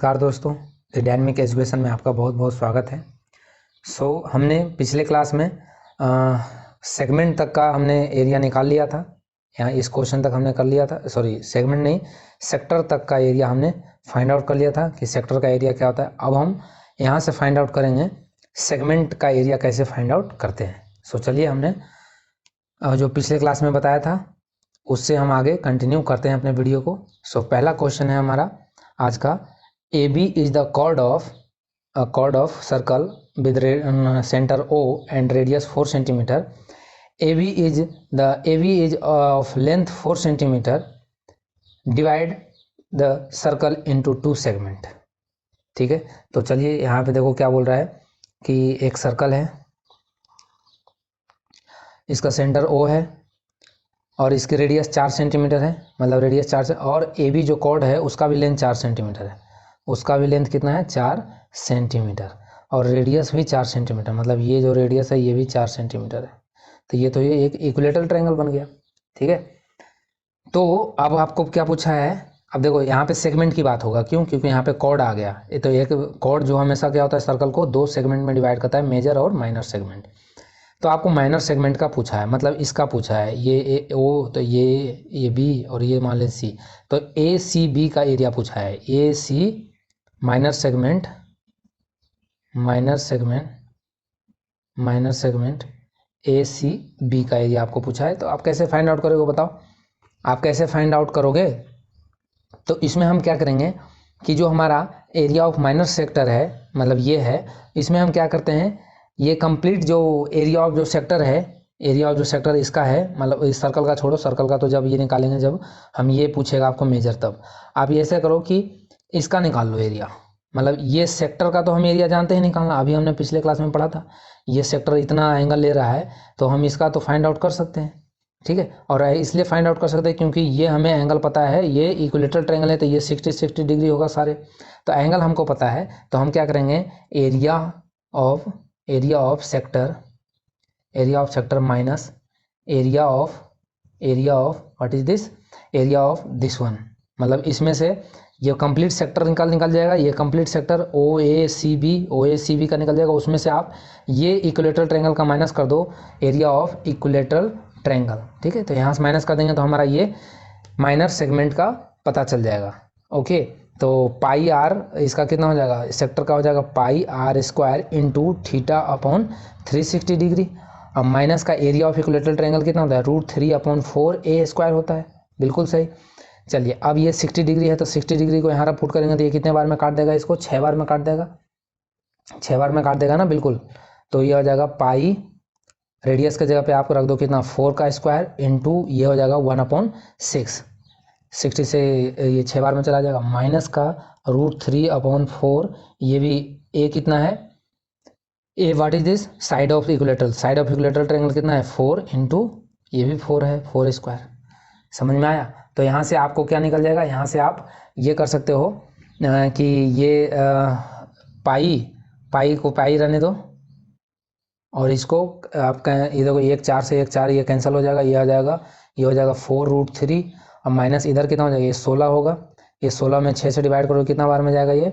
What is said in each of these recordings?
नमस्कार दोस्तों, dynamic education में आपका बहुत बहुत स्वागत है। हमने पिछले क्लास में सेगमेंट तक का हमने एरिया निकाल लिया था। यहाँ इस क्वेश्चन तक हमने कर लिया था, सेगमेंट नहीं, सेक्टर तक का एरिया हमने फाइंड आउट कर लिया था कि सेक्टर का एरिया क्या होता है। अब हम यहाँ से फाइंड आउट करेंगे सेगमेंट का एरिया कैसे फाइंड आउट करते हैं। चलिए, हमने जो पिछले क्लास में बताया था उससे हम आगे कंटिन्यू करते हैं अपने वीडियो को। पहला क्वेश्चन है हमारा आज का, AB is the chord of circle with center O and radius 4 centimeter. AB is of length 4 centimeter. Divide the circle into 2 segment. ठीक है, तो चलिए यहाँ पे देखो क्या बोल रहा है कि एक सर्कल है, इसका सेंटर O है और इसकी रेडियस 4 सेंटीमीटर है, मतलब रेडियस 4 से, और AB जो कॉर्ड है उसका भी लेंथ 4 सेंटीमीटर है। उसका भी लेंथ कितना है? 4 सेंटीमीटर, और रेडियस भी 4 सेंटीमीटर, मतलब ये जो रेडियस है ये भी 4 सेंटीमीटर है। तो ये एक इक्विलेटरल ट्रायंगल बन गया। ठीक है, तो अब आपको क्या पूछा है, अब देखो यहाँ पे सेगमेंट की बात होगा। क्यों? क्योंकि यहाँ पे कॉर्ड आ गया। ये तो एक कॉर्ड जो हमेशा क्या होता है, सर्कल को 2 सेगमेंट में डिवाइड करता है, मेजर और माइनर सेगमेंट। तो आपको माइनर सेगमेंट का पूछा है, मतलब इसका पूछा है, ये ओ, तो ये बी और ये मान लें सी, तो ए सी बी का एरिया पूछा है। A C minor segment A C B का एरिया आपको पूछा है। तो आप कैसे फाइंड आउट करोगे, बताओ आप कैसे फाइंड आउट करोगे? तो इसमें हम क्या करेंगे कि जो हमारा एरिया ऑफ माइनर सेक्टर है, मतलब ये है, इसमें हम क्या करते हैं, ये कंप्लीट जो एरिया ऑफ जो सेक्टर है, एरिया ऑफ जो सेक्टर इसका है, मतलब इस सर्कल का छोड़ो, सर्कल का तो जब ये निकालेंगे, जब हम ये पूछेगा आपको मेजर, तब आप ये ऐसे करो कि इसका निकाल लो एरिया। मतलब ये सेक्टर का तो हम एरिया जानते हैं निकालना, अभी हमने पिछले क्लास में पढ़ा था। ये सेक्टर इतना एंगल ले रहा है तो हम इसका तो फाइंड आउट कर सकते हैं। ठीक है, और इसलिए फाइंड आउट कर सकते हैं क्योंकि ये हमें एंगल पता है, ये इक्विलेटरल ट्रायंगल है तो ये 60 डिग्री होगा सारे, तो एंगल हमको पता है। तो हम क्या करेंगे, area of sector minus area of what is this, area of this one, मतलब इसमें से ये कंप्लीट सेक्टर निकल जाएगा। ये कंप्लीट सेक्टर ओ ए सी बी का निकल जाएगा। उसमें से आप ये इक्विलेटरल ट्रायंगल का माइनस कर दो, एरिया ऑफ इक्विलेटरल ट्रायंगल। ठीक है, तो यहाँ से माइनस कर देंगे तो हमारा ये माइनर सेगमेंट का पता चल जाएगा। ओके, तो पाई आर इसका कितना हो जाएगा, सेक्टर का हो जाएगा pi r square into theta upon 360 degree. अब माइनस का एरिया ऑफ इक्विलेटरल ट्रायंगल कितना होता है, √3/4 ए स्क्वायर होता है। बिल्कुल सही। चलिए, अब ये 60 डिग्री है तो 60 डिग्री को यहाँ पुट करेंगे तो ये कितने बार में काट देगा, इसको 6 बार में काट देगा। 6 बार में काट देगा ना, बिल्कुल। तो ये हो जाएगा पाई, रेडियस की जगह पे आप रख दो कितना, 4 का स्क्वायर इंटू ये हो जाएगा 1/6। 60 से ये 6 बार में चला जाएगा, माइनस का √3/4, ये भी ए कितना है, uh what is this, side of equilateral triangle कितना है, 4 इंटू ये भी 4 है, 4 स्क्वायर। समझ में आया? तो यहाँ से आपको क्या निकल जाएगा, यहाँ से आप ये कर सकते हो कि ये पाई को पाई रहने दो, और इसको आपका ये देखो, 1 4 से 1 4 ये कैंसिल हो जाएगा, ये आ जाएगा, ये हो जाएगा 4√3, और माइनस इधर कितना हो जाएगा, ये 16 होगा। ये 16 में 6 से डिवाइड करो, कितना बार में जाएगा ये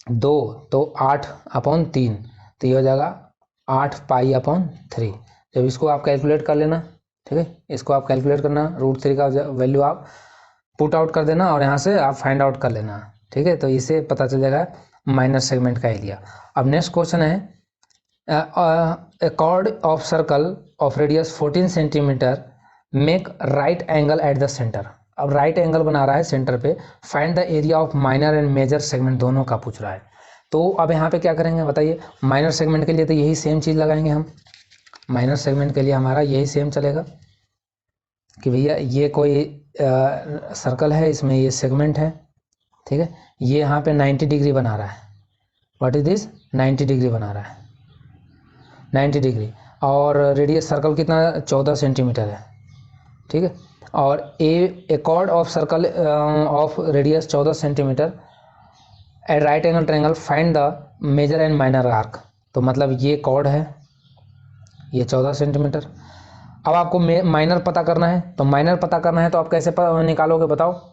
2, तो 8/3, तो ये हो जाएगा 8π/3। जब इसको आप कैलकुलेट कर लेना, ठीक है, इसको आप कैलकुलेट करना, √3 का वैल्यू आप पुट आउट कर देना और यहाँ से आप फाइंड आउट कर लेना। ठीक है, तो इससे पता चल जाएगा माइनर सेगमेंट का एरिया। अब नेक्स्ट क्वेश्चन है, a chord of circle of radius 14 centimetre make right angle at the center। अब राइट एंगल बना रहा है सेंटर पे, find the area of minor and major segment, दोनों का पूछ रहा है। तो अब यहाँ पे क्या करेंगे बताइए, माइनर सेगमेंट के लिए तो यही सेम चीज़ लगाएंगे हम। माइनर सेगमेंट के लिए हमारा यही सेम चलेगा कि भैया ये कोई सर्कल है, इसमें ये सेगमेंट है। ठीक है, ये यहाँ पे 90 डिग्री बना रहा है। व्हाट इज दिस, 90 डिग्री बना रहा है, 90 डिग्री, और रेडियस सर्कल कितना, 14 सेंटीमीटर है। ठीक है, और a chord of circle of radius 14 centimetre at right angle triangle, find the major and minor arc. तो मतलब ये कॉर्ड है, ये 14 सेंटीमीटर। अब आपको माइनर पता करना है, तो माइनर पता करना है तो आप कैसे निकालोगे बताओ।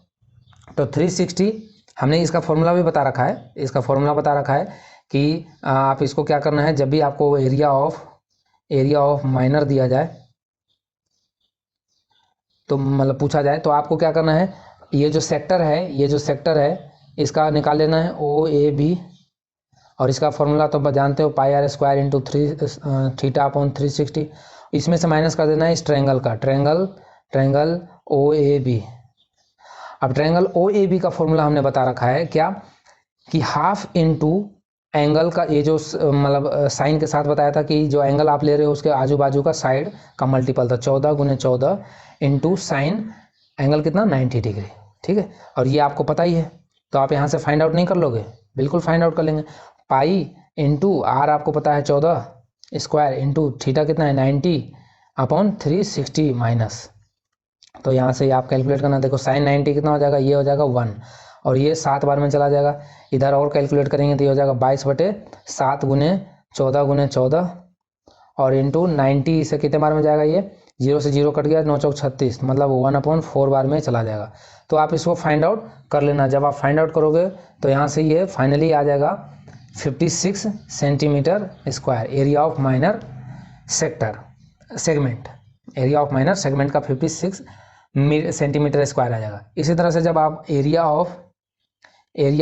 तो 360 हमने इसका फॉर्मूला भी बता रखा है, इसका फॉर्मूला बता रखा है कि आप इसको क्या करना है, जब भी आपको एरिया ऑफ माइनर दिया जाए तो मतलब पूछा जाए तो आपको क्या करना है, ये जो सेक्टर है इसका निकाल लेना है ओ ए बी, और इसका फॉर्मूला तो जानते हो pi r square into theta upon 360। इसमें से माइनस कर देना है इस ट्रायंगल का, ट्रायंगल ओ ए बी। अब ट्रायंगल ओ ए बी का फॉर्मूला हमने बता रखा है क्या, कि हाफ इंटू एंगल का, ये जो मतलब साइन के साथ बताया था कि जो एंगल आप ले रहे हो उसके आजू बाजू का साइड का मल्टीपल था, 14 गुने 14 इंटू साइन एंगल कितना 90 डिग्री। ठीक है, और ये आपको पता ही है तो आप यहाँ से फाइंड आउट नहीं कर लोगे, बिल्कुल फाइंड आउट कर लेंगे। पाई इंटू आर आपको पता है 14 स्क्वायर इंटू थीटा कितना है 90 अपॉन 360 माइनस, तो यहाँ से आप कैलकुलेट करना, देखो साइन 90 कितना हो जाएगा, ये हो जाएगा 1, और ये 7 बार में चला जाएगा, इधर और कैलकुलेट करेंगे तो ये हो जाएगा 22/7 गुने 14 और इंटू 90 से कितने बार में जाएगा, ये 0 से 0 कट गया, 9 चौक 36, मतलब 1/4 बार में चला जाएगा। तो आप इसको फाइंड आउट कर लेना, जब आप फाइंड आउट करोगे तो यहाँ से ये फाइनली आ जाएगा 56 centimetre square, area of minor segment, area of minor segment का 56 सेंटीमीटर स्क्वायर आ जाएगा। इसी तरह से जब आप एरिया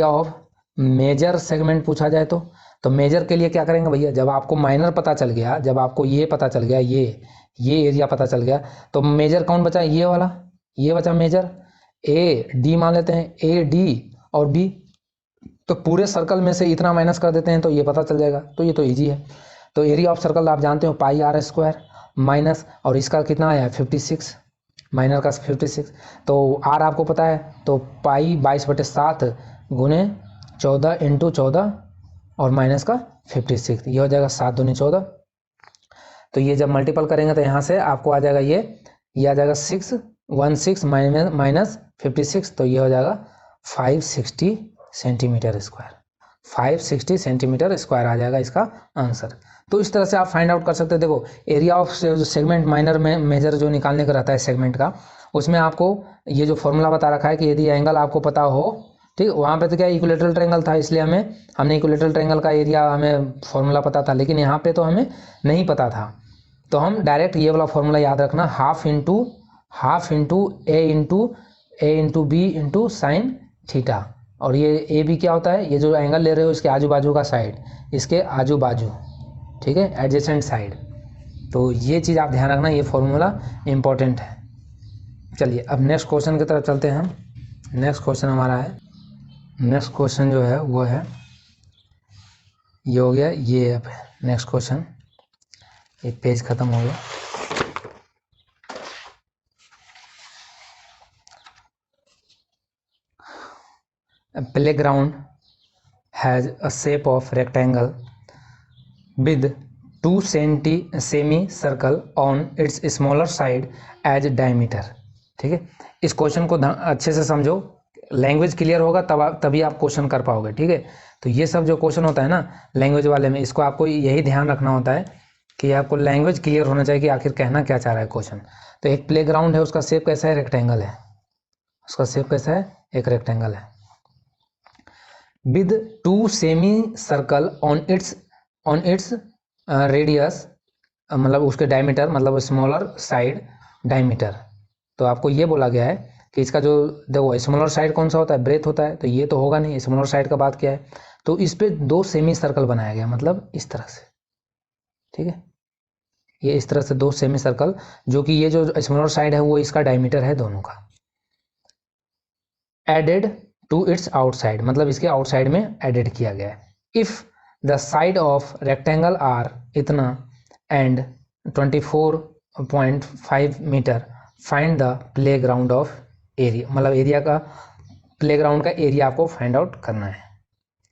ऑफ मेजर सेगमेंट पूछा जाए तो मेजर के लिए क्या करेंगे भैया, जब आपको माइनर पता चल गया, जब आपको ये पता चल गया, ये एरिया पता चल गया, तो मेजर कौन बचा, ये वाला, ये बचा मेजर, ए डी मान लेते हैं, ए डी और बी, तो पूरे सर्कल में से इतना माइनस कर देते हैं तो ये पता चल जाएगा, तो ये तो ईजी है। तो एरिया ऑफ सर्कल आप जानते हो पाई आर स्क्वायर माइनस, और इसका कितना आया 56, माइनर का 56, तो आर आपको पता है, तो पाई 22/7 गुने 14 इंटू 14 और माइनस का 56, ये हो जाएगा 7 दूनी 14। तो ये जब मल्टीपल करेंगे तो यहाँ से आपको आ जाएगा ये आ जाएगा 616 माइनस 56, तो ये हो जाएगा 560 सेंटीमीटर स्क्वायर, 560 सेंटीमीटर स्क्वायर आ जाएगा इसका आंसर। तो इस तरह से आप फाइंड आउट कर सकते हैं। देखो एरिया ऑफ सेगमेंट माइनर में मेजर जो निकालने का रहता है सेगमेंट का, उसमें आपको ये जो फॉर्मूला बता रखा है कि यदि एंगल आपको पता हो, ठीक, वहाँ पे तो क्या इक्विलेटरल ट्रायंगल था, इसलिए हमने इक्विलेटरल ट्रायंगल का एरिया हमें फॉर्मूला पता था, लेकिन यहाँ पे तो हमें नहीं पता था, तो हम डायरेक्ट ये वाला फॉर्मूला याद रखना, half into A into B into sine theta, और ये ए बी क्या होता है, ये जो एंगल ले रहे हो इसके आजू बाजू का साइड, इसके आजू बाजू, ठीक है, एडजेसेंट साइड। तो ये चीज़ आप ध्यान रखना, ये फॉर्मूला इम्पोर्टेंट है। चलिए अब नेक्स्ट क्वेश्चन की तरफ चलते हैं हम। नेक्स्ट क्वेश्चन हमारा है, नेक्स्ट क्वेश्चन जो है वो है, ये हो गया, ये अब नेक्स्ट क्वेश्चन, एक पेज खत्म हो गया। A playground has a shape of rectangle with 2 semi-circle on its smaller side as diameter। ठीक है, इस क्वेश्चन को अच्छे से समझो, लैंग्वेज क्लियर होगा तभी आप क्वेश्चन कर पाओगे। ठीक है, तो ये सब जो क्वेश्चन होता है ना लैंग्वेज वाले में, इसको आपको यही ध्यान रखना होता है कि आपको लैंग्वेज क्लियर होना चाहिए कि आखिर कहना क्या चाह रहा है क्वेश्चन। तो एक प्लेग्राउंड है, उसका शेप कैसा है, रेक्टेंगल है, उसका शेप कैसा है, एक रेक्टेंगल है, with 2 semi-circle on its radius, मतलब उसके डायमीटर, मतलब स्मॉलर साइड डायमीटर। तो आपको ये बोला गया है कि इसका जो, देखो स्मॉलर साइड कौन सा होता है, ब्रेथ होता है, तो ये तो होगा नहीं, स्मॉलर साइड का बात क्या है, तो इस पे 2 सेमी सर्कल बनाया गया, मतलब इस तरह से। ठीक है, ये इस तरह से 2 सेमी सर्कल, जो कि ये जो स्मॉलर साइड है वो इसका डायमीटर है दोनों का, एडेड टू इट्स आउटसाइड, मतलब इसके आउटसाइड में एडेड किया गया है। If the side of rectangle are इतना and 24.5 metre, find the playground of area, मतलब एरिया का, प्लेग्राउंड का एरिया आपको फाइंड आउट करना है।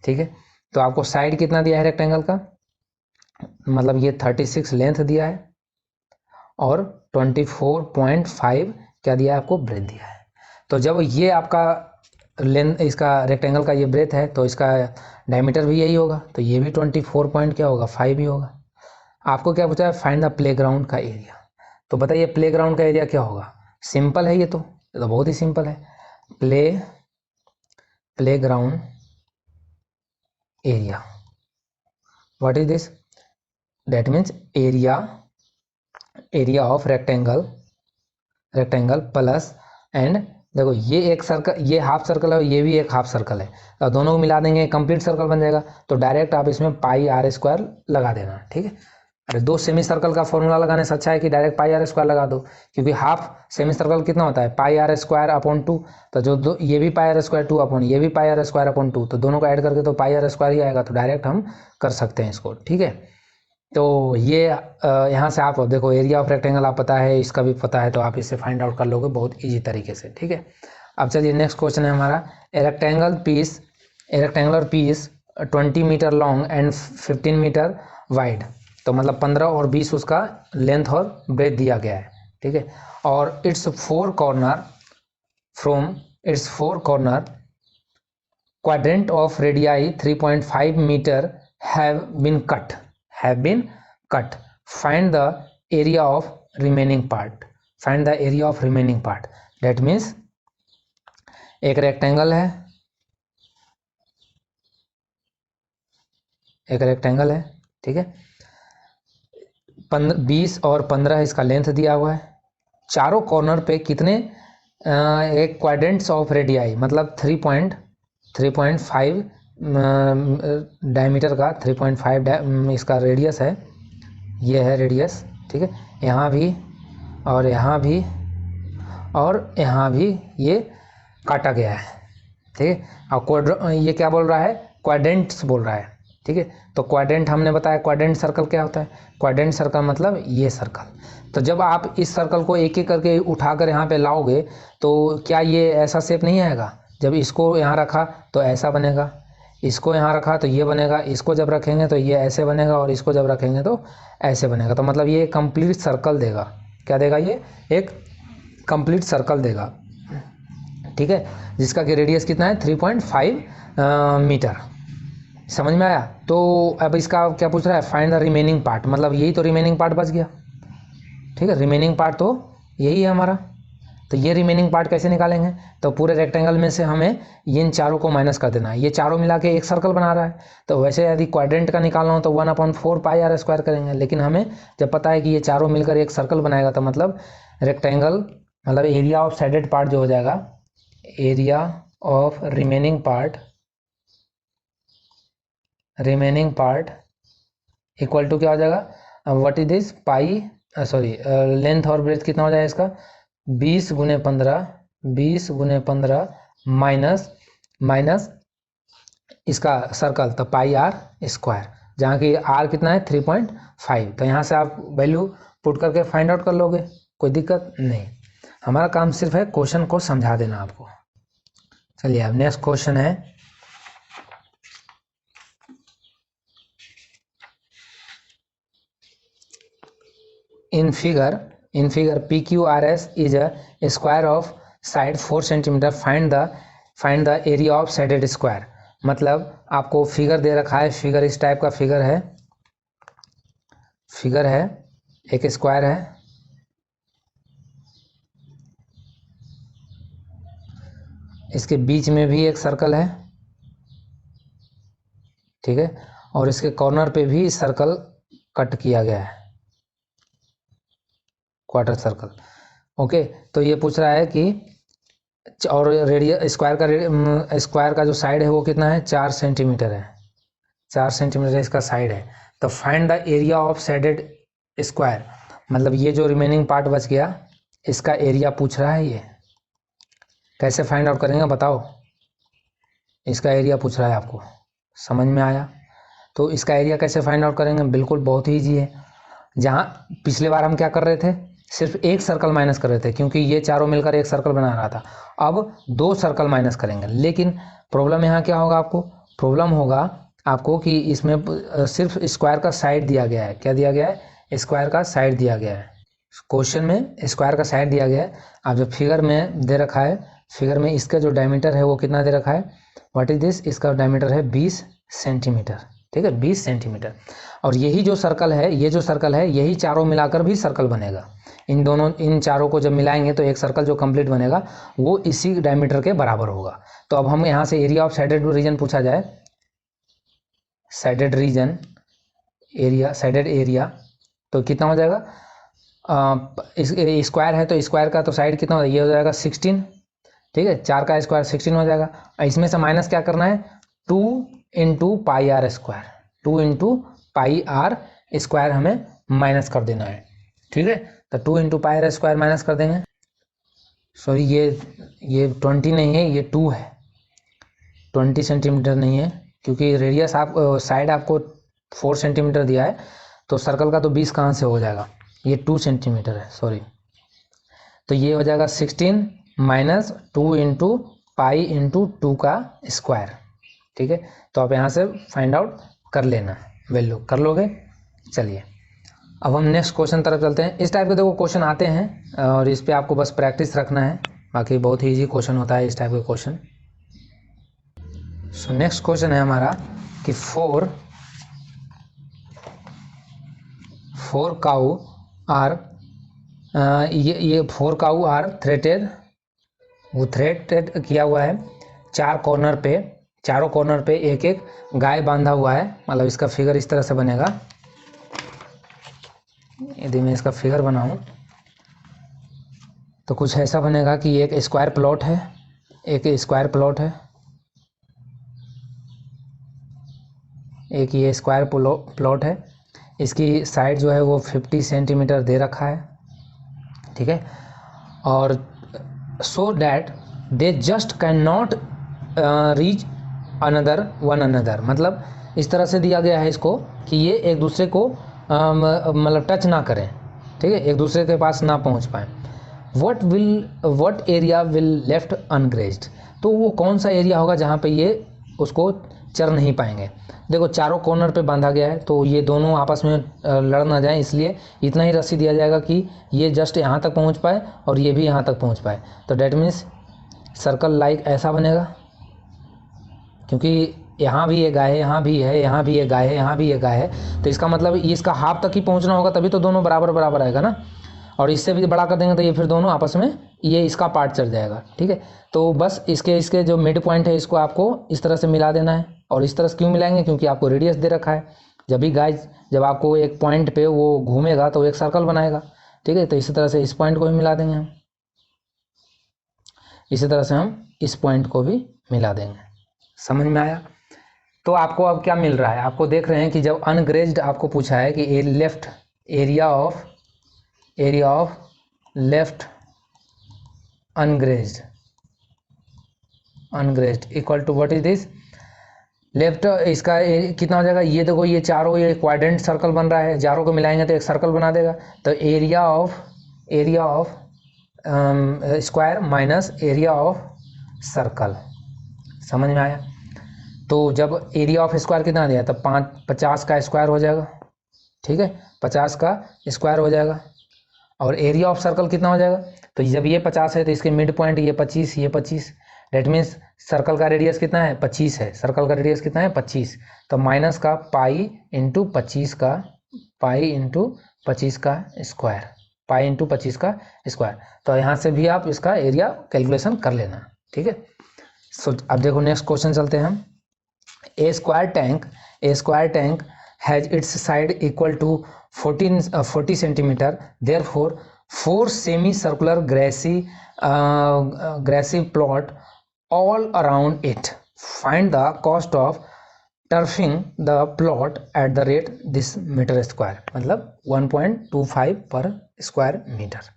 ठीक है, तो आपको साइड कितना दिया है रेक्टेंगल का, मतलब ये 36 लेंथ दिया है और 24.5 क्या दिया है आपको, ब्रेथ दिया है। तो जब ये आपका लेंथ, इसका रेक्टेंगल का ये ब्रेथ है, तो इसका डायमीटर भी यही होगा, तो ये भी 24 पॉइंट क्या होगा, 5 ही होगा। आपको क्या पूछा है, फाइंड द प्लेग्राउंड का एरिया। तो बताइए प्लेग्राउंड का एरिया क्या होगा, सिंपल है, ये तो बहुत ही सिंपल है, playground area. What is this? That means area of rectangle plus and देखो ये एक सर्कल, ये हाफ सर्कल है, ये भी एक हाफ सर्कल है, तो दोनों को मिला देंगे कंप्लीट सर्कल बन जाएगा. तो डायरेक्ट आप इसमें पाई आर स्क्वायर लगा देना. ठीक है. अरे दो सेमी सर्कल का फॉर्मूला लगाने से अच्छा है कि डायरेक्ट पाई आर स्क्वायर लगा दो, क्योंकि हाफ सेमी सर्कल कितना होता है? पाई आर स्क्वायर अपॉन 2. तो जो दो ये भी पाई आर स्क्वायर 2 अपॉन ये भी पाई आर स्क्वायर अपॉन 2, तो दोनों को ऐड करके तो पाई आर स्क्वायर ही आएगा. तो डायरेक्ट हम कर सकते हैं इसको. ठीक है. तो ये यहाँ से आप देखो एरिया ऑफ रेक्टेंगल आप पता है, इसका भी पता है, तो आप इससे फाइंड आउट कर लोगे बहुत ईजी तरीके से. ठीक है. अब चलिए नेक्स्ट क्वेश्चन है हमारा. A rectangular piece 20 metre long and 15 metre wide. तो मतलब 15 और 20 उसका लेंथ और ब्रेथ दिया गया है. ठीक है. और its four corner quadrant of radii 3.5 metre have been cut. Find the area of remaining part. That means एक रेक्टेंगल है. ठीक है. 20 और 15 इसका लेंथ दिया हुआ है. चारों कॉर्नर पे कितने एक क्वाड्रेंट्स ऑफ रेडियाई मतलब 3.5 डायमीटर का 3.5 इसका रेडियस है. ये है रेडियस. ठीक है. यहाँ भी और यहाँ भी और यहाँ भी ये काटा गया है. ठीक है. और ये क्या बोल रहा है? क्वाड्रेंट्स बोल रहा है. ठीक है. तो क्वाड्रेंट हमने बताया, क्वाड्रेंट सर्कल क्या होता है? क्वाड्रेंट सर्कल मतलब ये सर्कल. तो जब आप इस सर्कल को एक एक करके उठाकर यहाँ पे लाओगे तो क्या ये ऐसा शेप नहीं आएगा? जब इसको यहाँ रखा तो ऐसा बनेगा, इसको यहाँ रखा तो ये बनेगा, इसको जब रखेंगे तो ये ऐसे बनेगा, और इसको जब रखेंगे तो ऐसे बनेगा. तो मतलब ये कंप्लीट सर्कल देगा. क्या देगा? ये एक कंप्लीट सर्कल देगा. ठीक है. जिसका कि रेडियस कितना है? 3.5 मीटर. समझ में आया? तो अब इसका क्या पूछ रहा है? Find the remaining part. मतलब यही तो रिमेनिंग पार्ट बच गया. ठीक है. रिमेनिंग पार्ट तो यही है हमारा. तो ये रिमेनिंग पार्ट कैसे निकालेंगे? तो पूरे रेक्टेंगल में से हमें इन चारों को माइनस कर देना है. ये चारों मिला के एक सर्कल बना रहा है. तो वैसे यदि क्वाड्रेंट का निकालना हो तो 1/4 पाई आर स्क्वायर करेंगे, लेकिन हमें जब पता है कि ये चारों मिलकर एक सर्कल बनाएगा तो मतलब रेक्टेंगल मतलब एरिया ऑफ साइडेड पार्ट जो हो जाएगा, area of remaining part equal to क्या हो जाएगा? What is this? Pi length और ब्रेथ कितना हो जाएगा इसका? 20 × 15 माइनस इसका सर्कल, तो पाई आर स्क्वायर, जहाँ की आर कितना है? 3.5. तो यहाँ से आप वैल्यू पुट करके फाइंड आउट कर लोगे, कोई दिक्कत नहीं. हमारा काम सिर्फ है क्वेश्चन को समझा देना आपको. चलिए अब नेक्स्ट क्वेश्चन है. In figure PQRS is a square of side 4 cm. Find the area of sided square. मतलब आपको फिगर दे रखा है. फिगर इस टाइप का फिगर है. एक स्क्वायर है. इसके बीच में भी एक सर्कल है. ठीक है. और इसके कॉर्नर पे भी सर्कल कट किया गया है, क्वार्टर सर्कल. ओके. तो ये पूछ रहा है कि और रेडियस स्क्वायर का जो साइड है वो कितना है? 4 सेंटीमीटर है. 4 सेंटीमीटर इसका साइड है. तो find the area of shaded square. मतलब ये जो रिमेनिंग पार्ट बच गया इसका एरिया पूछ रहा है. ये कैसे फाइंड आउट करेंगे बताओ? इसका एरिया पूछ रहा है आपको. समझ में आया? तो इसका एरिया कैसे फाइंड आउट करेंगे? बिल्कुल बहुत ही ईजी है. जहाँ पिछले बार हम क्या कर रहे थे? सिर्फ एक सर्कल माइनस कर रहे थे, क्योंकि ये चारों मिलकर एक सर्कल बना रहा था. अब 2 सर्कल माइनस करेंगे. लेकिन प्रॉब्लम यहाँ क्या होगा आपको? प्रॉब्लम होगा आपको कि इसमें सिर्फ स्क्वायर का साइड दिया गया है. क्या दिया गया है? स्क्वायर का साइड दिया गया है. क्वेश्चन में स्क्वायर का साइड दिया गया है. अब जो फिगर में दे रखा है, फिगर में इसका जो डायमीटर है वो कितना दे रखा है? What is this? इसका डायमीटर है 20 सेंटीमीटर. ठीक है, 20 सेंटीमीटर। और यही जो सर्कल है, ये जो सर्कल है, यही चारों मिलाकर भी सर्कल बनेगा। इन चारों को जब मिलाएंगे तो एक सर्कल जो कंप्लीट बनेगा वो इसी डायमीटर के बराबर होगा। तो अब हम यहाँ से एरिया ऑफ साइडेड रीजन पूछा जाए, shaded region area, sided area, तो कितना हो जाएगा, स्क्वायर है तो स्क्वायर का तो साइड कितना हो जाएगा, ये हो जाएगा 16, ठीक है, 4 का स्क्वायर 16 हो जाएगा। इसमें से माइनस क्या करना है, 2 into pi r square, 2 into pi r square हमें माइनस कर देना है, ठीक है। तो 2 into pi r square minus कर देंगे, सॉरी ये 20 नहीं है, ये 2 है, 20 सेंटीमीटर नहीं है, क्योंकि रेडियस आप साइड आपको 4 सेंटीमीटर दिया है, तो सर्कल का तो 20 कहाँ से हो जाएगा, ये 2 सेंटीमीटर है, सॉरी। तो ये हो जाएगा 16 माइनस 2 इंटू पाई इंटू 2 का स्क्वायर, ठीक है। तो आप यहाँ से फाइंड आउट कर लेना, वैल्यू कर लोगे। चलिए अब हम नेक्स्ट क्वेश्चन तरफ चलते हैं। इस टाइप के देखो क्वेश्चन आते हैं और इस पे आपको बस प्रैक्टिस रखना है, बाकी बहुत ही ईजी क्वेश्चन होता है इस टाइप के क्वेश्चन। सो नेक्स्ट क्वेश्चन है हमारा कि फोर काऊ आर, ये 4 काऊ आर थ्रेटेड, वो थ्रेटेड किया हुआ है, चारों कॉर्नर पे एक एक गाय बांधा हुआ है। मतलब इसका फिगर इस तरह से बनेगा, यदि मैं इसका फिगर बनाऊं तो कुछ ऐसा बनेगा कि एक स्क्वायर प्लॉट है, एक स्क्वायर प्लॉट है, एक ये स्क्वायर प्लॉट है, इसकी साइड जो है वो 50 सेंटीमीटर दे रखा है, ठीक है। और so that they just can not reach one another, मतलब इस तरह से दिया गया है इसको कि ये एक दूसरे को मतलब टच ना करें, ठीक है, एक दूसरे के पास ना पहुंच पाए। What area will left ungrazed, तो वो कौन सा एरिया होगा जहाँ पे ये उसको चर नहीं पाएंगे। देखो चारों कॉर्नर पे बांधा गया है तो ये दोनों आपस में लड़ ना जाए, इसलिए इतना ही रस्सी दिया जाएगा कि ये जस्ट यहाँ तक पहुँच पाए और ये भी यहाँ तक पहुँच पाए। तो डैट मीन्स सर्कल लाइक ऐसा बनेगा, क्योंकि यहाँ भी ये गाय है, यहाँ भी है, यहाँ भी ये गाय है, यहाँ भी ये गाय है, तो इसका मतलब ये इसका हाफ तक ही पहुँचना होगा, तभी तो दोनों बराबर बराबर आएगा ना। और इससे भी बड़ा कर देंगे तो ये फिर दोनों आपस में ये इसका पार्ट चढ़ जाएगा, ठीक है। तो बस इसके जो मिड पॉइंट है इसको आपको इस तरह से मिला देना है। और इस तरह से क्यों मिलाएंगे, क्योंकि आपको रेडियस दे रखा है, जब आपको एक पॉइंट पे वो घूमेगा तो एक सर्कल बनाएगा, ठीक है। तो इसी तरह से इस पॉइंट को भी मिला देंगे हम, इसी तरह से हम इस पॉइंट को भी मिला देंगे। समझ में आया। तो आपको अब क्या मिल रहा है, आपको देख रहे हैं कि जब अनग्रेज्ड आपको पूछा है कि left area of left ungrazed equal to what is this, left इसका कितना हो जाएगा, ये देखो ये चारों ये क्वाड्रेंट सर्कल बन रहा है, चारों को मिलाएंगे तो एक सर्कल बना देगा। तो area of square minus area of circle, समझ में आया। तो जब एरिया ऑफ स्क्वायर कितना दिया, तब 50 का स्क्वायर हो जाएगा, ठीक है, 50 का स्क्वायर हो जाएगा। और एरिया ऑफ सर्कल कितना हो जाएगा, तो जब ये 50 है तो इसके मिड पॉइंट ये 25, ये 25, डेट मीन्स सर्कल का रेडियस कितना है, 25 है, सर्कल का रेडियस कितना है 25। तो माइनस का पाई इंटू 25 का स्क्वायर, पाई इंटू 25 का स्क्वायर। तो यहाँ से भी आप इसका एरिया कैलकुलेशन कर लेना, ठीक है। सो अब देखो नेक्स्ट क्वेश्चन चलते हैं हम। A square tank has its side equal to 40 centimetre, therefore 4 semi circular grassy plot all around it. Find the cost of turfing the plot at the rate this meter square, मतलब 1.25 पर square metre.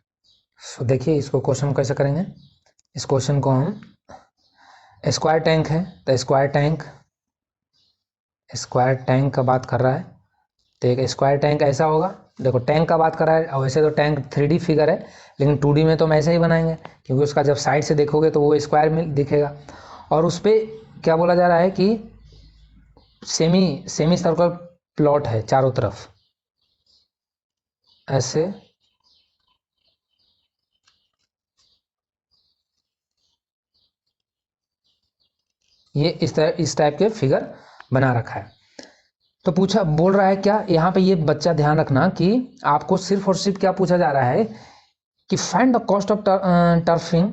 सो देखिए इसको question कैसे करेंगे। इस question को हम, square tank है तो स्क्वायर टैंक का बात कर रहा है, तो एक स्क्वायर टैंक ऐसा होगा। देखो टैंक का बात कर रहा है, और वैसे तो टैंक 3D फिगर है, लेकिन 2D में तो हम ऐसे ही बनाएंगे, क्योंकि उसका जब साइड से देखोगे तो वो स्क्वायर में दिखेगा। और उस पर क्या बोला जा रहा है कि सेमी सर्कल प्लॉट है चारों तरफ, ऐसे ये इस टाइप के फिगर बना रखा है। तो पूछा बोल रहा है क्या यहाँ पे, ये बच्चा ध्यान रखना कि आपको सिर्फ और सिर्फ क्या पूछा जा रहा है कि find the cost of turfing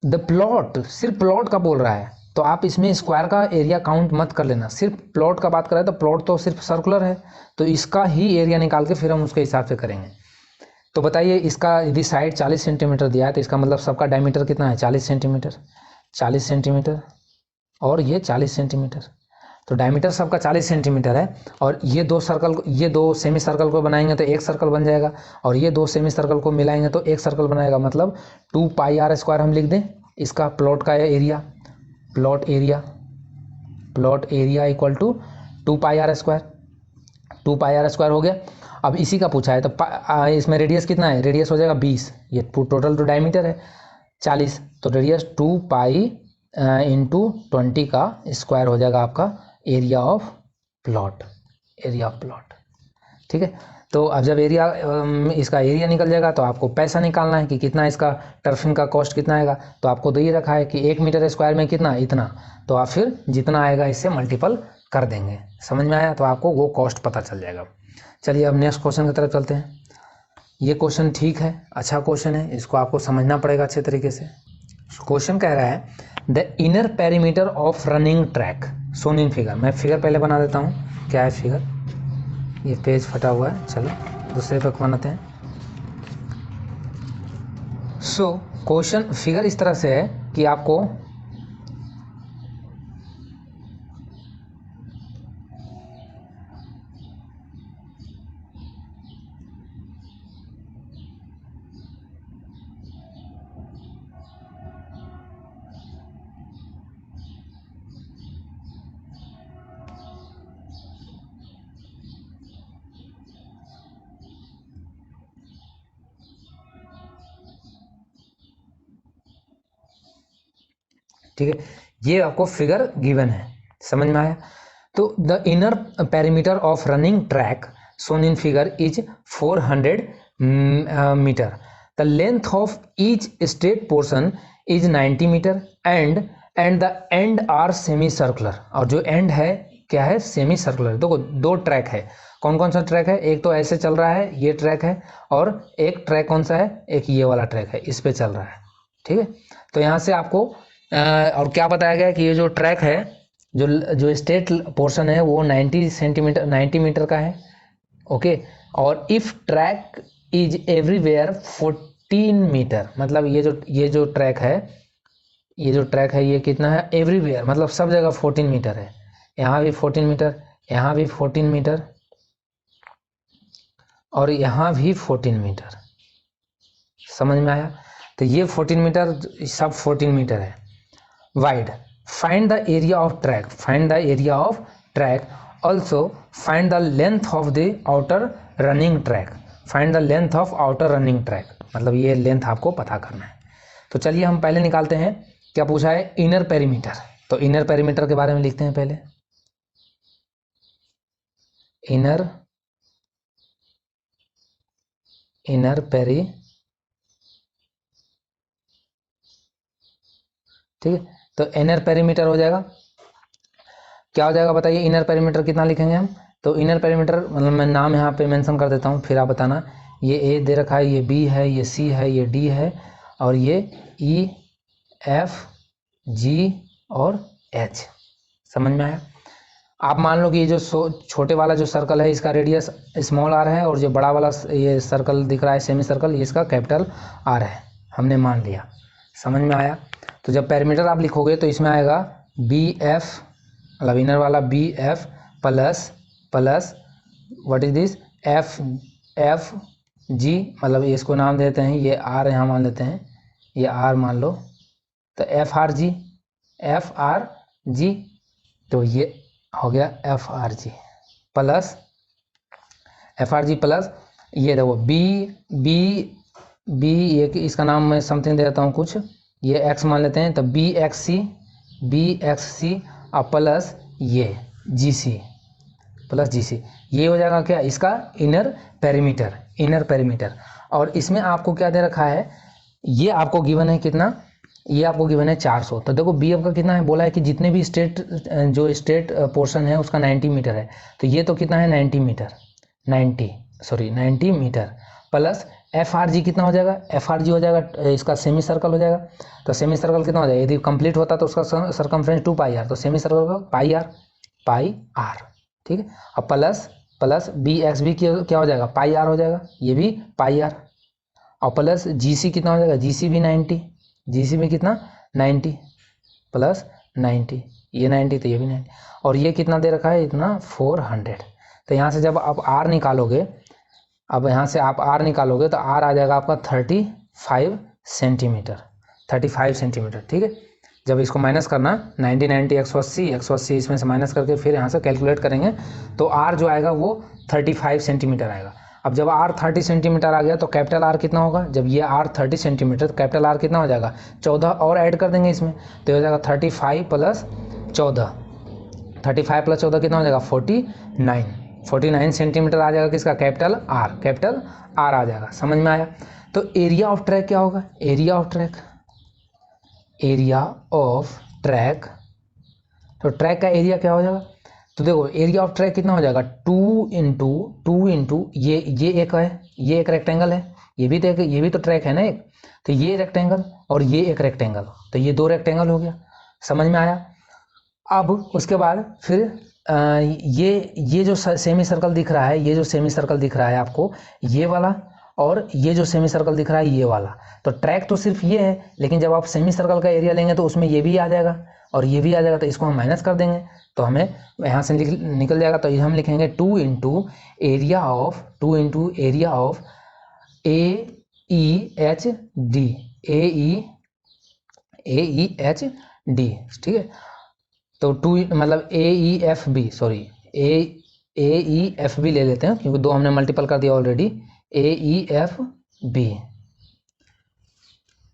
the plot, सिर्फ प्लॉट का बोल रहा है। तो आप इसमें स्क्वायर का एरिया काउंट मत कर लेना, सिर्फ प्लॉट का बात कर रहा है तो प्लॉट तो सिर्फ सर्कुलर है, तो इसका ही एरिया निकाल के फिर हम उसके हिसाब से करेंगे। तो बताइए इसका यदि साइड 40 सेंटीमीटर दिया है तो इसका मतलब सबका डायमीटर कितना है 40 सेंटीमीटर, 40 सेंटीमीटर और ये 40 सेंटीमीटर, तो डायमीटर सबका 40 सेंटीमीटर है। और ये दो सर्कल, ये दो सेमी सर्कल को बनाएंगे तो एक सर्कल बन जाएगा, और ये दो सेमी सर्कल को मिलाएंगे तो एक सर्कल बनाएगा, मतलब 2πr² हम लिख दें इसका प्लॉट का area, plot area equal to 2πr², 2πr² हो गया। अब इसी का पूछा है तो इसमें रेडियस कितना है, रेडियस हो जाएगा 20, ये टोटल तो डायमीटर है 40, तो रेडियस 2π इंटू 20 का स्क्वायर हो जाएगा आपका area of plot, area of plot. ठीक है, तो अब जब एरिया इसका एरिया निकल जाएगा तो आपको पैसा निकालना है कि कितना इसका टर्फिंग का कॉस्ट कितना आएगा। तो आपको दे रखा है कि 1 मीटर स्क्वायर में कितना, इतना, तो आप फिर जितना आएगा इससे मल्टीपल कर देंगे। समझ में आया, तो आपको वो कॉस्ट पता चल जाएगा। चलिए अब नेक्स्ट क्वेश्चन की तरफ चलते हैं। ये क्वेश्चन ठीक है, अच्छा क्वेश्चन है, इसको आपको समझना पड़ेगा अच्छे तरीके से। क्वेश्चन कह रहा है the inner perimeter of running track shown in figure. मैं फिगर पहले बना देता हूँ, क्या है फिगर, ये पेज फटा हुआ है, चलो दूसरे पे बनाते हैं। सो क्वेश्चन फिगर इस तरह से है कि आपको ठीक है, ये आपको फिगर गिवन है, समझ में आया। तो the inner perimeter of running track shown in figure is 400 meter. The length of each straight portion is 90 meter and the end are semi circular. और जो end है क्या है, सेमी सर्कुलर। देखो दो ट्रैक है, कौन कौन सा ट्रैक है, एक तो ऐसे चल रहा है ये ट्रैक है, और एक ट्रैक कौन सा है, एक ये वाला ट्रैक है, इस पे चल रहा है। ठीक है, तो यहाँ से आपको और क्या बताया गया कि ये जो ट्रैक है, जो स्ट्रेट पोर्शन है वो 90 सेंटीमीटर 90 मीटर का है। ओके, और if track is everywhere 14 metre, मतलब ये जो ट्रैक है, ये कितना है, एवरीवेयर मतलब सब जगह 14 मीटर है, यहाँ भी 14 मीटर, यहाँ भी 14 मीटर और यहाँ भी 14 मीटर। समझ में आया, तो ये 14 मीटर, सब 14 मीटर है। Wide, find the area of track, find the area of track, also find the length of the outer running track, find the length of outer running track, मतलब ये लेंथ आपको पता करना है। तो चलिए हम पहले निकालते हैं, क्या पूछा है, इनर पेरीमीटर। तो इनर पेरीमीटर के बारे में लिखते हैं पहले, इनर पेरी, ठीक है, तो इनर पेरीमीटर हो जाएगा, क्या हो जाएगा बताइए, इनर पेरीमीटर कितना लिखेंगे हम। तो इनर पेरीमीटर मतलब मैं नाम यहाँ पे मेंशन कर देता हूँ, फिर आप बताना। ये ए दे रखा है, ये बी है, ये सी है, ये डी है, और ये ई एफ जी और एच। समझ में आया। आप मान लो कि ये जो छोटे वाला जो सर्कल है इसका रेडियस स्मॉल आर है, और जो बड़ा वाला ये सर्कल दिख रहा है सेमी सर्कल, ये इसका कैपिटल आर है, हमने मान लिया। समझ में आया। तो जब पेरीमीटर आप लिखोगे तो इसमें आएगा बी एफ, मतलब इनर वाला B F plus what is this F G, मतलब इसको नाम देते हैं, ये आर यहाँ मान लेते हैं, ये आर मान लो, तो एफ आर जी, तो ये हो गया एफ आर जी प्लस ये देखो बी ये इसका नाम मैं समथिंग दे देता हूँ कुछ, ये एक्स मान लेते हैं, तो बी एक्स सी और प्लस ये जी सी, ये हो जाएगा क्या, इसका इनर पेरीमीटर। और इसमें आपको क्या दे रखा है, ये आपको गिवन है कितना, ये आपको गिवन है 400। तो देखो बी आपका कितना है, बोला है कि जितने भी स्ट्रेट पोर्शन है उसका 90 मीटर है। तो ये तो कितना है 90 metre, 90 metre plus F R G कितना हो जाएगा, एफ आर जी हो जाएगा इसका सेमी सर्कल हो जाएगा। तो सेमी सर्कल कितना हो जाएगा, यदि कंप्लीट होता तो उसका सरकमफ्रेंस 2 पाई आर, तो सेमी सर्कल का पाई आर, ठीक है। अब प्लस बी एक्स भी क्या हो जाएगा, पाई आर हो जाएगा, ये भी पाई आर। और प्लस जी सी कितना हो जाएगा, जी सी भी 90, जी सी में कितना 90 प्लस 90, ये 90 तो ये भी 90, और ये कितना दे रखा है इतना 400। तो यहाँ से जब आप आर निकालोगे, अब यहाँ से आप आर निकालोगे तो आर आ जाएगा आपका 35 सेंटीमीटर, 35 सेंटीमीटर, ठीक है। जब इसको माइनस करना 90 90 180 इसमें से माइनस करके फिर यहाँ से कैलकुलेट करेंगे तो आर जो आएगा वो 35 सेंटीमीटर आएगा। अब जब आर 30 सेंटीमीटर आ गया तो कैपिटल आर कितना होगा, जब ये आर 30 सेंटीमीटर तो कैपिटल आर कितना हो जाएगा 14, और ऐड कर देंगे इसमें तो हो जाएगा 35 प्लस 14, 35 प्लस 14 कितना हो जाएगा 49 सेंटीमीटर आ जाएगा किसका, कैपिटल आर आ जाएगा। समझ में आया। तो एरिया ऑफ ट्रैक क्या होगा, एरिया ऑफ ट्रैक, तो ट्रैक का एरिया क्या हो जाएगा, तो देखो एरिया ऑफ ट्रैक कितना हो जाएगा 2 इंटू ये एक है, ये एक रेक्टेंगल है, ये भी तो ट्रैक है ना एक, तो ये रेक्टेंगल और ये एक रेक्टेंगल, तो ये 2 रेक्टेंगल हो गया। समझ में आया। अब उसके बाद फिर ये जो सेमी सर्कल दिख रहा है, ये जो सेमी सर्कल दिख रहा है आपको, ये वाला और ये जो सेमी सर्कल दिख रहा है ये वाला, तो ट्रैक तो सिर्फ ये है, लेकिन जब आप सेमी सर्कल का एरिया लेंगे तो उसमें ये भी आ जाएगा और ये भी आ जाएगा, तो इसको हम माइनस कर देंगे तो हमें यहाँ से निकल जाएगा। तो ये हम लिखेंगे 2 into area of A E H D, ठीक है। तो 2 मतलब A E F B, sorry A E F B ले लेते हैं क्योंकि 2 हमने मल्टीपल कर दिया already, A E F B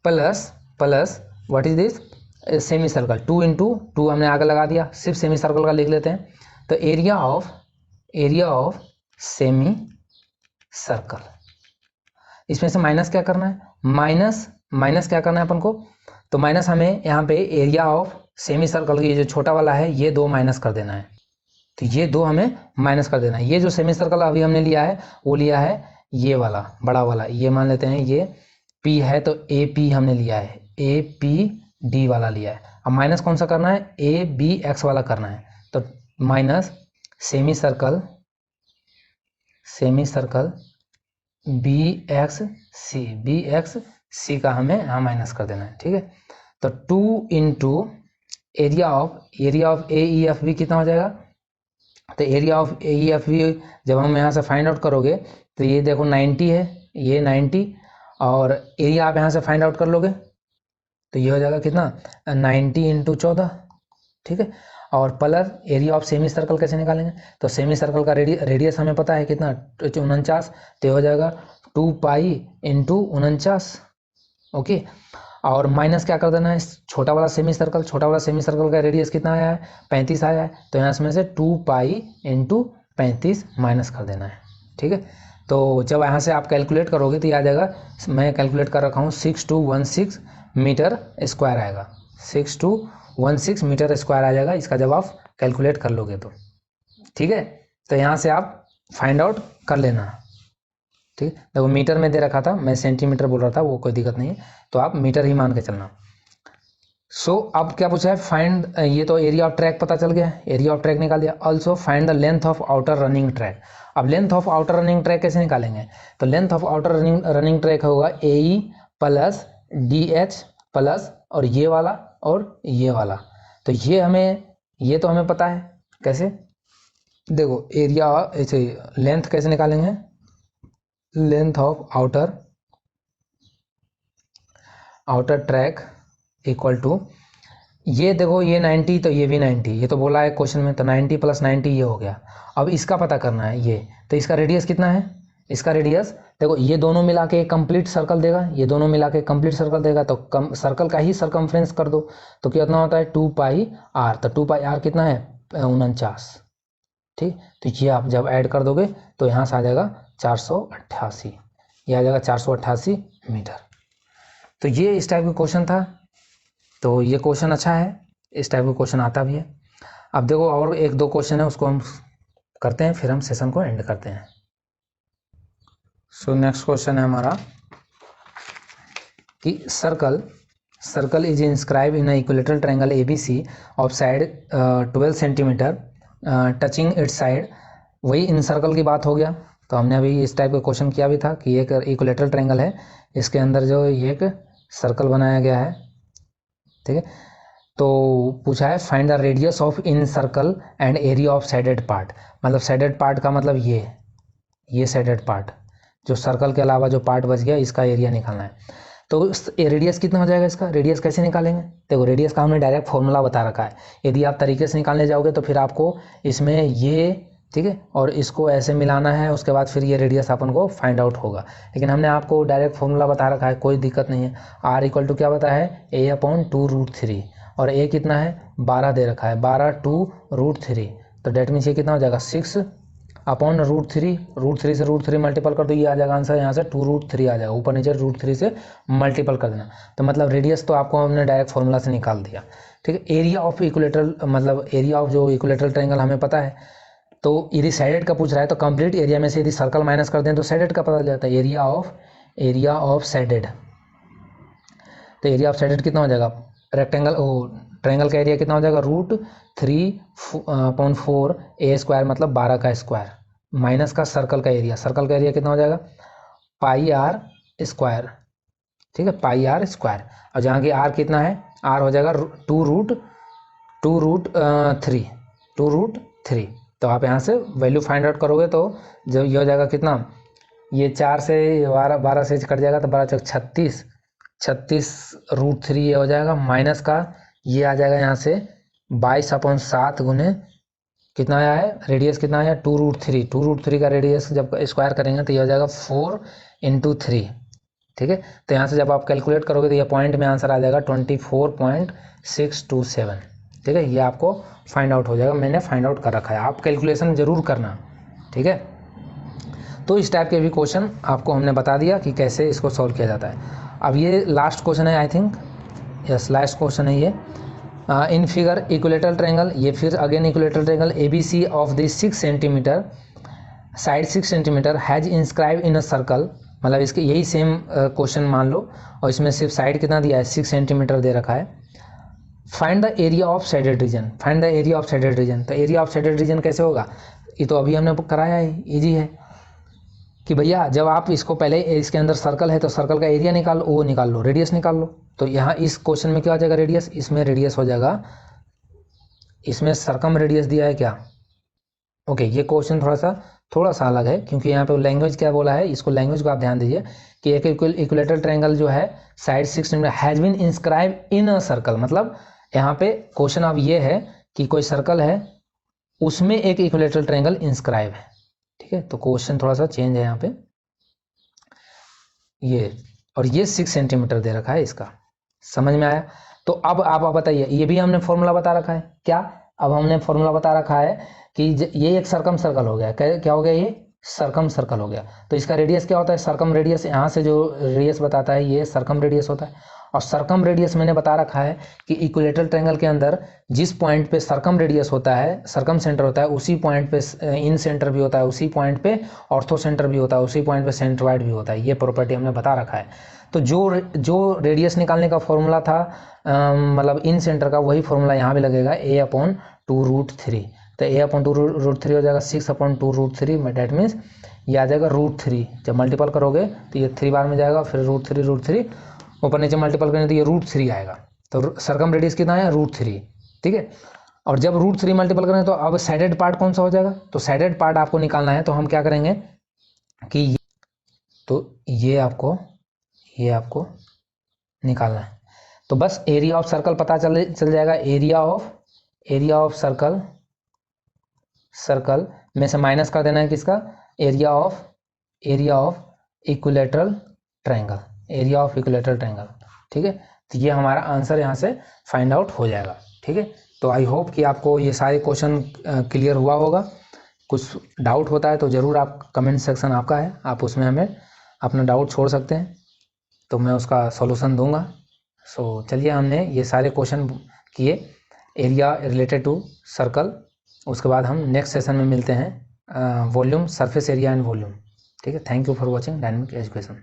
plus what is this semi circle, 2 into 2 हमने आगे लगा दिया, सिर्फ सेमी सर्कल का लिख लेते हैं। तो एरिया ऑफ सेमी सर्कल, इसमें से माइनस क्या करना है, माइनस क्या करना है अपन को, तो माइनस हमें यहाँ पे एरिया ऑफ सेमी सर्कल की जो छोटा वाला है ये 2 माइनस कर देना है, तो ये 2 हमें माइनस कर देना है। ये जो सेमी सर्कल अभी हमने लिया है वो लिया है ये वाला बड़ा वाला, ये मान लेते हैं ये P है, तो ए पी हमने लिया है, ए पी डी वाला लिया है। अब माइनस कौन सा करना है, ए बी एक्स वाला करना है, तो minus semi circle B X C का हमें यहाँ माइनस कर देना है, ठीक है। तो 2 into area of A E F B कितना हो जाएगा, तो area of A E F B जब हम यहाँ से फाइंड आउट करोगे तो ये देखो 90 है, ये 90, और एरिया आप यहाँ से फाइंड आउट कर लोगे तो ये हो जाएगा कितना 90 इंटू 14, ठीक है। और plus area of semi circle कैसे निकालेंगे, तो सेमी सर्कल का रेडियस हमें पता है कितना 49, तो हो जाएगा 2 पाई इंटू 49, ओके। और माइनस क्या कर देना है, छोटा वाला सेमी सर्कल का रेडियस कितना आया है 35 आया है, तो यहाँ में से 2 पाई इंटू 35 माइनस कर देना है, ठीक है। तो जब यहाँ से आप कैलकुलेट करोगे तो ये आ जाएगा, मैं कैलकुलेट कर रखा हूँ 6216 मीटर स्क्वायर आएगा, 6216 मीटर स्क्वायर आ जाएगा इसका जब आप कैलकुलेट कर लोगे तो, ठीक है। तो यहाँ से आप फाइंड आउट कर लेना, ठीक है। देखो मीटर में दे रखा था, मैं सेंटीमीटर बोल रहा था, वो कोई दिक्कत नहीं है, तो आप मीटर ही मान के चलना। सो अब क्या पूछा है, फाइंड, ये तो एरिया ऑफ ट्रैक पता चल गया, एरिया ऑफ ट्रैक निकाल दिया। Also find the length of outer running track. अब length of outer running track कैसे निकालेंगे, तो length of outer running track होगा A E plus D H plus और ये वाला और ये वाला, तो ये तो हमें पता है कैसे, देखो एरिया ऐसे लेंथ कैसे निकालेंगे, length of outer track equal to, ये देखो ये 90 तो ये भी 90, ये तो बोला है क्वेश्चन में, तो 90 प्लस 90 ये हो गया। अब इसका पता करना है ये, तो इसका रेडियस कितना है, इसका रेडियस देखो ये दोनों मिला के एक कंप्लीट सर्कल देगा, ये दोनों मिला के कंप्लीट सर्कल देगा, तो सर्कल का ही सरकमफ्रेंस कर दो, तो कितना होता है 2 पाई आर, तो 2 पाई आर कितना है 49, ठीक। तो ये आप जब ऐड कर दोगे तो यहाँ से आ जाएगा 488, ये आ जाएगा 488 मीटर। तो ये इस टाइप का क्वेश्चन था, तो ये क्वेश्चन अच्छा है, इस टाइप का क्वेश्चन आता भी है। अब देखो और एक दो क्वेश्चन है उसको हम करते हैं, फिर हम सेशन को एंड करते हैं। सो नेक्स्ट क्वेश्चन है हमारा कि circle is inscribe in equilateral triangle ABC of side 12 centimetre touching it's side. वही इन सर्कल की बात हो गया। तो हमने अभी इस टाइप का क्वेश्चन किया भी था कि एक इक्विलेटरल ट्रायंगल है, इसके अंदर जो ये एक सर्कल बनाया गया है, ठीक है। तो पूछा है find the radius of in circle and area of shaded part. मतलब साइडेड पार्ट का मतलब ये साइडेड पार्ट, जो सर्कल के अलावा जो पार्ट बच गया, इसका एरिया निकालना है। तो रेडियस कितना हो जाएगा इसका, रेडियस कैसे निकालेंगे? देखो रेडियस का हमने डायरेक्ट फॉर्मूला बता रखा है। यदि आप तरीके से निकालने जाओगे तो फिर आपको इसमें ये, ठीक है, और इसको ऐसे मिलाना है, उसके बाद फिर ये रेडियस अपन को फाइंड आउट होगा। लेकिन हमने आपको डायरेक्ट फॉर्मूला बता रखा है, कोई दिक्कत नहीं है। R इक्वल टू क्या बता है, A/2√3, और A कितना है 12 दे रखा है, 12/2√3। तो डेट मीन्स ये कितना हो जाएगा 6/√3। √3 से √3 मल्टीपल कर दो, ये आ जाएगा आंसर यहाँ से 2√3 आ जाएगा। ऊपर नीचे √3 से मल्टीपल कर देना। तो मतलब रेडियस तो आपको हमने डायरेक्ट फॉर्मूला से निकाल दिया, ठीक है। एरिया ऑफ इक्विलेटरल, मतलब एरिया ऑफ जो इक्विलेटरल ट्रायंगल हमें पता है। तो यदि साइडेड का पूछ रहा है तो कंप्लीट एरिया में से यदि सर्कल माइनस कर दें तो साइडेड का पता चल जाता है, एरिया ऑफ साइडेड। तो एरिया ऑफ साइडेड कितना हो जाएगा, रेक्टेंगल ट्रायंगल का एरिया कितना हो जाएगा, √3/4 A² मतलब 12 का स्क्वायर, माइनस का सर्कल का एरिया कितना हो जाएगा πr², ठीक है, πr²। और जहाँ की r कितना है, r हो जाएगा 2√3। तो आप यहाँ से वैल्यू फाइंड आउट करोगे तो जब ये हो जाएगा कितना, ये 4 से 12 से कट जाएगा तो 12 36√3 ये हो जाएगा, माइनस का ये आ जाएगा यहाँ से 22/7 गुने कितना आया है, रेडियस कितना आया 2√3 का रेडियस जब स्क्वायर करेंगे तो ये हो जाएगा 4×3, ठीक है। तो यहाँ से जब आप कैलकुलेट करोगे तो ये पॉइंट में आंसर आ जाएगा 24.627, ठीक है। ये आपको फाइंड आउट हो जाएगा, मैंने फाइंड आउट कर रखा है, आप कैलकुलेशन ज़रूर करना, ठीक है। तो इस टाइप के भी क्वेश्चन आपको हमने बता दिया कि कैसे इसको सॉल्व किया जाता है। अब ये लास्ट क्वेश्चन है, I think yes last question है ये। इन फिगर इक्विलेटरल ट्रायंगल, ये फिर again equilateral triangle ABC of the 6 centimetre side 6 centimetre has inscribe in a circle. मतलब इसके यही सेम क्वेश्चन मान लो, और इसमें सिर्फ साइड कितना दिया है 6 सेंटीमीटर दे रखा है। Find the area of shaded region, find the area of shaded region. तो एरिया ऑफ साइडेड रीजन कैसे होगा, ये तो अभी हमने कराया है, ईजी है कि भैया जब आप इसको पहले इसके अंदर सर्कल है तो सर्कल का एरिया निकाल लो, वो निकाल लो, रेडियस निकाल लो। तो यहाँ इस क्वेश्चन में क्या हो जाएगा रेडियस, इसमें रेडियस हो जाएगा, इसमें सर्कम रेडियस दिया है क्या, ओके। ये क्वेश्चन थोड़ा सा अलग है क्योंकि यहाँ पे लैंग्वेज क्या बोला है, इसको लैंग्वेज को आप ध्यान दीजिए कि एक इक्विलेटरल ट्रायंगल जो है side 6 centimetre has been inscribed in a circle. मतलब यहाँ पे क्वेश्चन अब ये है कि कोई सर्कल है उसमें एक इक्विलेटरल ट्रायंगल इंस्क्राइब है, ठीक है। तो क्वेश्चन थोड़ा सा चेंज है यहाँ पे ये, और ये 6 सेंटीमीटर दे रखा है, इसका समझ में आया। तो अब आप बताइए, ये भी हमने फॉर्मूला बता रखा है क्या, अब हमने फॉर्मूला बता रखा है कि ये एक सर्कम सर्कल हो गया, क्या हो गया, ये सर्कम सर्कल हो गया। तो इसका रेडियस क्या होता है, सर्कम रेडियस, यहाँ से जो रेडियस बताता है ये सर्कम रेडियस होता है। और सर्कम रेडियस मैंने बता रखा है कि इक्विलेटरल ट्रायंगल के अंदर जिस पॉइंट पे सर्कम रेडियस होता है, सर्कम सेंटर होता है, उसी पॉइंट पे इन सेंटर भी होता है, उसी पॉइंट पे ऑर्थो सेंटर भी होता है, उसी पॉइंट पे सेंट्रॉइड भी होता है। ये प्रॉपर्टी हमने बता रखा है। तो जो रेडियस निकालने का फॉर्मूला था मतलब इन सेंटर का, वही फॉर्मूला यहाँ भी लगेगा, A/2√3। तो A/2√3 हो जाएगा 6/2√3, डेट मीन्स ये आ जाएगा √3। जब मल्टीपल करोगे तो ये 3 बार में जाएगा, फिर √3 ऊपर नीचे मल्टीपल करेंगे तो ये √3 आएगा। तो सर्कम रेडियस कितना है √3, ठीक है। और जब √3 मल्टीपल करेंगे तो अब साइडेड पार्ट कौन सा हो जाएगा, तो साइडेड पार्ट आपको निकालना है। तो हम क्या करेंगे कि ये आपको निकालना है। तो बस एरिया ऑफ सर्कल पता चल जाएगा, एरिया ऑफ सर्कल में से माइनस कर देना है किसका, एरिया ऑफ इक्विलेटरल ट्रायंगल, ठीक है। तो ये हमारा आंसर यहाँ से फाइंड आउट हो जाएगा, ठीक है। तो आई होप कि आपको ये सारे क्वेश्चन क्लियर हुआ होगा। कुछ डाउट होता है तो ज़रूर आप कमेंट सेक्शन आपका है, आप उसमें हमें अपना डाउट छोड़ सकते हैं, तो मैं उसका सॉल्यूशन दूंगा। सो चलिए हमने ये सारे क्वेश्चन किए एरिया रिलेटेड टू सर्कल। उसके बाद हम नेक्स्ट सेशन में मिलते हैं volume, surface area and volume. ठीक है, thank you for watching dynamic education.